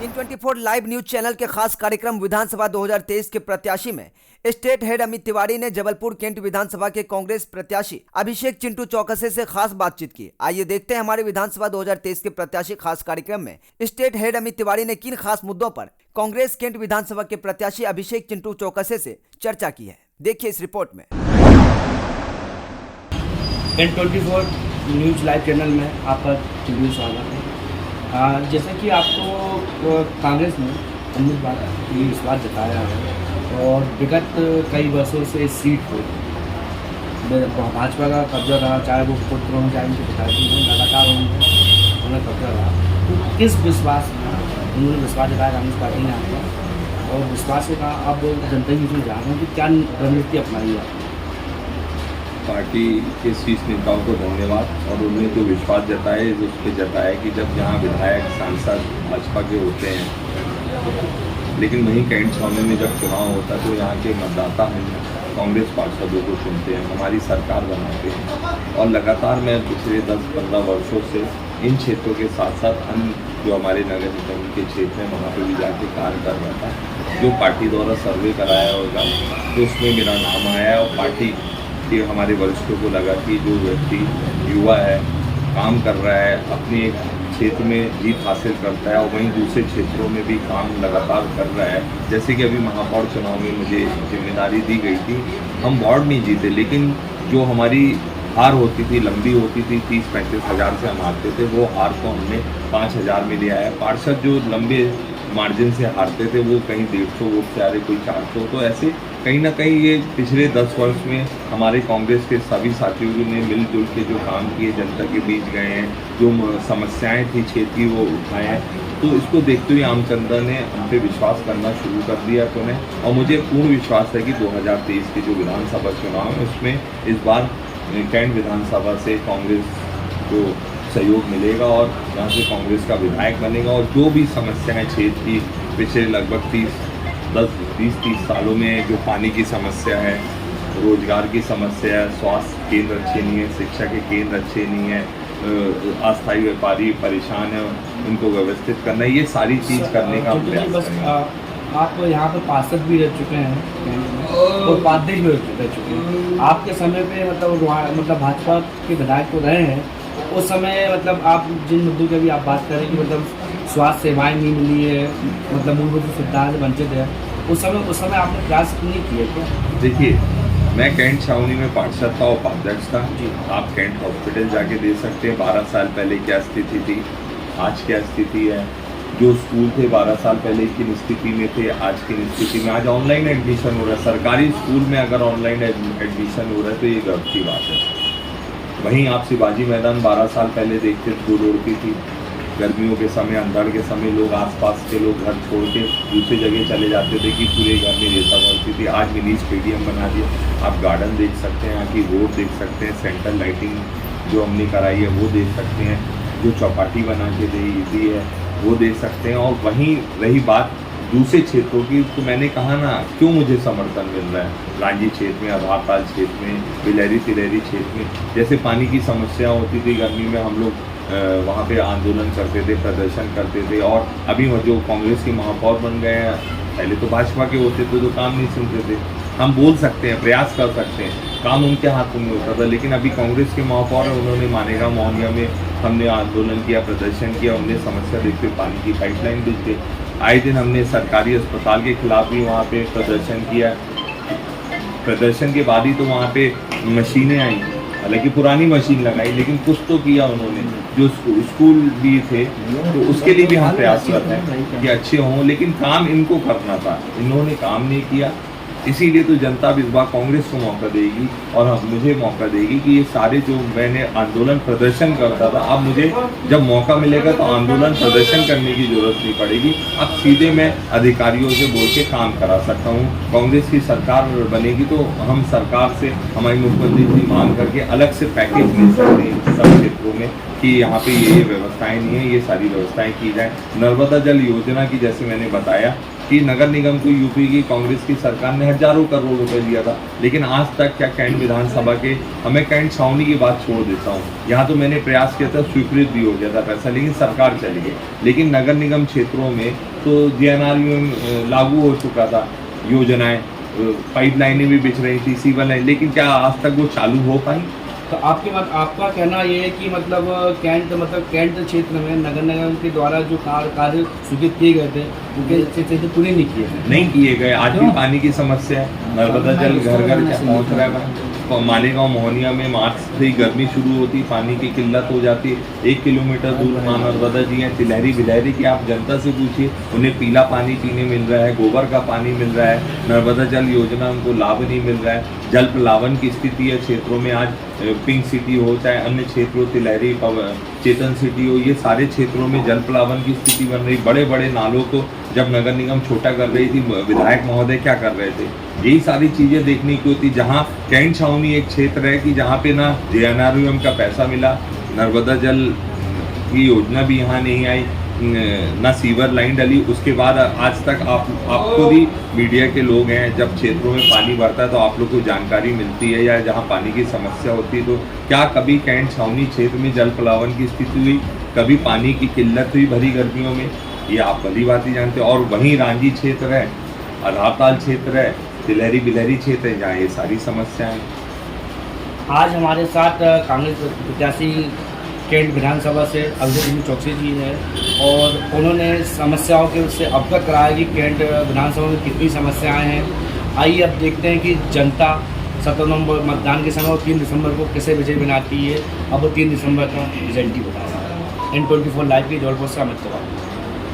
इन24 live news channel के खास कार्यक्रम विधानसभा 2023 के प्रत्याशी में स्टेट हेड अमित तिवारी ने जबलपुर कैंट विधानसभा के कांग्रेस प्रत्याशी अभिषेक चिंटू चौकसे से खास बातचीत की। आइए देखते हैं हमारे विधानसभा 2023 के प्रत्याशी खास कार्यक्रम में स्टेट हेड अमित तिवारी ने किन खास मुद्दों पर कांग्रेस कैंट विधानसभा के प्रत्याशी अभिषेक चिंटू चौकसे से चर्चा की है। देखिए इस रिपोर्ट में। N24 न्यूज लाइव चैनल में आपका चिंटू स्वागत है। जैसे कि आपको कांग्रेस ने अनेक बार ये विश्वास जताया है और विगत कई वर्षों से इस सीट को भाजपा का कब्जा रहा, चाहे वो पुत्र हों चाहे उनके पिताजी हों, लगातार उन्होंने कब्जा रहा। तो किस विश्वास उन्होंने विश्वास जताया कांग्रेस पार्टी ने आपका और विश्वास के कहा अब जनता की बीच में जा रहे हैं कि क्या रणनीति अपनाई है? पार्टी के शीर्ष नेताओं को धन्यवाद और उन्होंने जो विश्वास जताया उस पर जताया कि जब यहाँ विधायक सांसद भाजपा के होते हैं, लेकिन वहीं कैंट छावनी में जब चुनाव होता है तो यहाँ के मतदाता हम कांग्रेस पार्षदों को चुनते हैं, हमारी सरकार बनाते हैं। और लगातार मैं पिछले 10-15 वर्षों से इन क्षेत्रों के साथ साथ अन्य जो हमारे नगर निगम के क्षेत्र हैं वहाँ पर भी जाके कार्य कर रहा था। जो पार्टी द्वारा सर्वे कराया होगा तो उसमें मेरा नाम आया और पार्टी कि हमारे वरिष्ठों को लगा कि जो व्यक्ति युवा है, काम कर रहा है, अपने एक क्षेत्र में जीत हासिल करता है और वहीं दूसरे क्षेत्रों में भी काम लगातार कर रहा है। जैसे कि अभी महापौर चुनाव में मुझे जिम्मेदारी दी गई थी, हम वार्ड नहीं जीते लेकिन जो हमारी हार होती थी, लंबी होती थी, 30-35 हज़ार से हम हारते थे, वो हार को हमने 5 हज़ार में लिया है। पार्षद जो लंबे मार्जिन से हारते थे वो कहीं 150 वोट से आ रहे, कोई 400। तो ऐसे कहीं ना कहीं ये पिछले 10 वर्ष में हमारे कांग्रेस के सभी साथियों ने मिलजुल के जो काम किए, जनता के बीच गए हैं, जो समस्याएं थी क्षेत्र की वो उठाए हैं। तो इसको देखते हुए आम जनता ने हम पे विश्वास करना शुरू कर दिया तो ने, और मुझे पूर्ण विश्वास है कि 2023 के जो विधानसभा चुनाव है उसमें इस बार कैंट विधानसभा से कांग्रेस को सहयोग मिलेगा और यहाँ से कांग्रेस का विधायक बनेगा। और जो भी समस्याएं क्षेत्र की पिछले लगभग 20-30 सालों में जो पानी की समस्या है, रोजगार की समस्या है, स्वास्थ्य केंद्र अच्छे नहीं है, शिक्षा के केंद्र अच्छे नहीं है, अस्थायी व्यापारी परेशान है, उनको व्यवस्थित करना, ये सारी चीज़ करने का प्रयास है। आप यहाँ पर पार्षद भी रह चुके हैं और उपाध्यक्ष भी रह चुके हैं। आपके समय पे मतलब भाजपा के विधायक तो रहे हैं, उस समय मतलब आप जिन मुद्दों की भी आप बात करें कि मतलब स्वास्थ्य सेवाएं नहीं मिली है, मतलब मूलभूत सुविधाएं से वंचित है, उस समय आपने प्रयास नहीं किए क्या? देखिए, मैं कैंट छावनी में पार्षद था, उपाध्यक्ष था। आप कैंट हॉस्पिटल जाके दे सकते हैं 12 साल पहले क्या स्थिति थी, आज क्या स्थिति है। जो स्कूल थे 12 साल पहले किन स्थिति में थे, आज किन स्थिति में। आज ऑनलाइन एडमिशन हो रहा है, सरकारी स्कूल में अगर ऑनलाइन एडमिशन हो रहा है तो ये गर्व की बात है। वहीं आप शिवाजी मैदान 12 साल पहले देखते धूल उड़ती थी, गर्मियों के समय, अंधड़ के समय लोग आसपास के लोग घर छोड़ के दूसरी जगह चले जाते थे कि पूरे घर में रेता भरती थी। आज मिनी स्टेडियम बना दिया, आप गार्डन देख सकते हैं, यहाँ की रोड देख सकते हैं, सेंट्रल लाइटिंग जो हमने कराई है वो देख सकते हैं, जो चौपाटी बना के दी है वो देख सकते हैं। और वहीं रही बात दूसरे क्षेत्रों की, तो मैंने कहा ना क्यों मुझे समर्थन मिल रहा है लांजी क्षेत्र में, आधारताल क्षेत्र में, बिलहरी तिलहरी क्षेत्र में। जैसे पानी की समस्या होती थी गर्मी में, हम लोग वहाँ पे आंदोलन करते थे, प्रदर्शन करते थे। और अभी जो कांग्रेस के महापौर बन गए हैं, पहले तो भाजपा के होते थे तो काम नहीं सुनते थे। हम बोल सकते हैं, प्रयास कर सकते हैं, काम उनके हाथ में होता था, लेकिन अभी कांग्रेस के महापौर हैं, उन्होंने मानेगा मोहनिया में हमने आंदोलन किया, प्रदर्शन किया, हमने समस्या देखते हुए पानी की पाइपलाइन बिछ गई। आए दिन हमने सरकारी अस्पताल के खिलाफ भी वहाँ पे प्रदर्शन किया। प्रदर्शन के बाद ही तो वहाँ पे मशीनें आई, हालांकि पुरानी मशीन लगाई, लेकिन कुछ तो किया उन्होंने। जो स्कूल भी थे तो उसके लिए भी हम प्रयासरत हैं कि अच्छे हों, लेकिन काम इनको करना था, इन्होंने काम नहीं किया। इसीलिए तो जनता भी इस बार कांग्रेस को मौका देगी और मुझे मौका देगी कि ये सारे जो मैंने आंदोलन प्रदर्शन करता था, अब मुझे जब मौका मिलेगा तो आंदोलन प्रदर्शन करने की जरूरत नहीं पड़ेगी। अब सीधे मैं अधिकारियों से बोल के काम करा सकता हूँ। कांग्रेस की सरकार बनेगी तो हम सरकार से, हमारी मुख्यमंत्री से मांग करके अलग से पैकेज मिल सकते हैं सब क्षेत्रों में, कि यहाँ पे ये व्यवस्थाएं नहीं है, ये सारी व्यवस्थाएं की जाए। नर्मदा जल योजना की जैसे मैंने बताया कि नगर निगम को यूपी की कांग्रेस की सरकार ने हजारों करोड़ रुपए दिया था, लेकिन आज तक क्या कैंट विधानसभा के, हमें कैंट छावनी की बात छोड़ देता हूँ, यहाँ तो मैंने प्रयास किया था, स्वीकृत भी हो गया था पैसा, लेकिन सरकार चली गई। लेकिन नगर निगम क्षेत्रों में तो DNR लागू हो चुका था, योजनाएं, पाइपलाइनें भी बिछ रही थी, सीवर लाइन, लेकिन क्या आज तक वो चालू हो पाई? तो आपका कहना ये है कि मतलब कैंट क्षेत्र में नगर निगम के द्वारा जो कार्य स्वीकृत किए गए थे उनके पूरे नहीं किए गए? नहीं किए गए। आज भी पानी की समस्या है, नर्मदा जल घर घर क्या पहुँच रहा है। मालेगांव मोहनिया में मार्च से ही गर्मी शुरू होती, पानी की किल्लत हो जाती है। 1 किलोमीटर दूर माँ नर्मदा जी हैं, तिलहरी बिलहरी की आप जनता से पूछिए, उन्हें पीला पानी पीने मिल रहा है, गोबर का पानी मिल रहा है, नर्मदा जल योजना उनको लाभ नहीं मिल रहा है। जल प्लावन की स्थिति है क्षेत्रों में, आज पिंक सिटी हो चाहे अन्य क्षेत्रों, तिलहरी चेतन सिटी हो, ये सारे क्षेत्रों में जल प्लावन की स्थिति बन रही। बड़े बड़े नालों को जब नगर निगम छोटा कर रही थी, विधायक महोदय क्या कर रहे थे? यही सारी चीज़ें देखने की होती। जहाँ कैंट छावनी एक क्षेत्र है कि जहाँ पे ना DNRUM का पैसा मिला, नर्मदा जल की योजना भी यहाँ नहीं आई, ना सीवर लाइन डली। उसके बाद आज तक आपको भी मीडिया के लोग हैं, जब क्षेत्रों में पानी बढ़ता है तो आप लोग को जानकारी मिलती है, या जहाँ पानी की समस्या होती है, तो क्या कभी कैंट छावनी क्षेत्र में जल प्लावन की स्थिति हुई, कभी पानी की किल्लत हुई भरी गर्मियों में? ये आप भली बात ही जानते हो। और वहीं रांझी क्षेत्र है, आधारताल क्षेत्र है, तिलहरी बिलहरी क्षेत्र है, जहाँ ये सारी समस्याएं। आज हमारे साथ कांग्रेस प्रत्याशी कैंट विधानसभा से अभिषेक चिंटू चौकसी जी है, और उन्होंने समस्याओं के उससे अवगत कराया कि कैंट विधानसभा में कितनी समस्याएं हैं। आइए अब देखते हैं कि जनता 17 नवंबर मतदान के समय और 3 दिसंबर को किसे विजय बनाती है। अब वो 3 दिसंबर का रिजल्ट ही बताया। N24 लाइव की जबलपुर से अमित तिवारी।